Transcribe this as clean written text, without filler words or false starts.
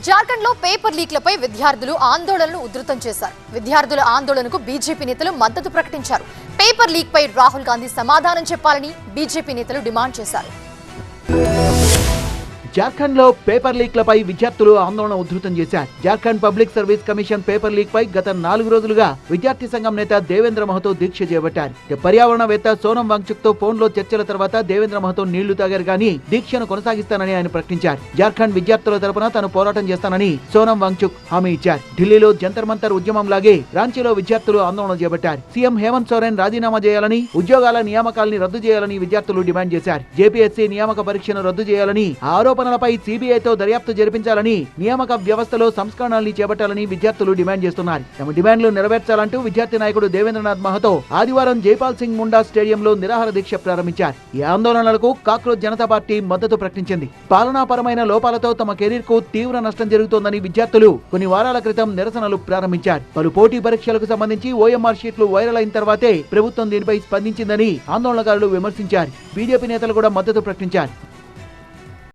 జార్ఖండ్ లో పేపర్ లీక్లపై విద్యార్థులు ఆందోళనలు ఉధృతం చేశారు. విద్యార్థుల ఆందోళనకు బీజేపీ నేతలు మద్దతు ప్రకటించారు. పేపర్ లీక్ పై రాహుల్ గాంధీ సమాధానం చెప్పాలని బీజేపీ నేతలు డిమాండ్ చేశారు. జార్ఖండ్ లో పేపర్ లీక్లపై విద్యార్థులు ఆందోళన ఉధృతం చేశారు. Jharkhand public service commission paper leak పై గత 4 రోజులుగా విద్యార్థి సంఘం నేత దేవేంద్ర మహతో దీక్ష చేపట్టారు. పర్యావరణవేత్త సోనం వాంగ్చుక్ తో ఫోన్ లో చర్చల తర్వాత దేవేంద్ర మహతో నీళ్లు తాగారు గానీ దీక్షను కొనసాగిస్తానని ఆయన ప్రకటించారు. జార్ఖండ్ విద్యార్థుల తరపున తాను పోరాటం చేస్తానని సోనం వాంగ్చుక్ హామీ ఇచ్చారు. ఢిల్లీలో జంతర్ మంతర్ ఉద్యమం లాగే రాంచీలో విద్యార్థులు ఆందోళన చేపట్టారు. సీఎం హేమంత్ సోరెన్ రాజీనామా చేయాలని, ఉద్యోగాల నియామకాల్ని రద్దు చేయాలని విద్యార్థులు డిమాండ్ చేశారు. జేపీఎస్సీ నియామక పరీక్షను రద్దు చేయాలని, ఆరోపణలపై సిబిఐతో దర్యాప్తు జరిపించాలని, నియామక వ్యవస్థలో సంస్కరణల్ని చేపట్టాలని విద్యార్థులు డిమాండ్ చేస్తున్నారు. తమ డిమాండ్లు నెరవేర్చాలంటూ విద్యార్థి నాయకుడు దేవేంద్రనాథ్ మహతో ఆదివారం జైపాల్ సింగ్ ముండా స్టేడియంలో నిరాహార దీక్ష ప్రారంభించారు. ఈ ఆందోళనలకు కాక్రోచ్ జనతా పార్టీ మద్దతు ప్రకటించింది. పాలనాపరమైన లోపాలతో తమ కెరీర్ కు తీవ్ర నష్టం జరుగుతోందని విద్యార్థులు కొన్ని వారాల క్రితం నిరసనలు ప్రారంభించారు. పలు పోటీ పరీక్షలకు సంబంధించి ఓఎంఆర్ షీట్లు వైరల్ అయిన తర్వాతే ప్రభుత్వం దీనిపై స్పందించిందని ఆందోళనకారులు విమర్శించారు. బీజేపీ నేతలు కూడా మద్దతు ప్రకటించారు.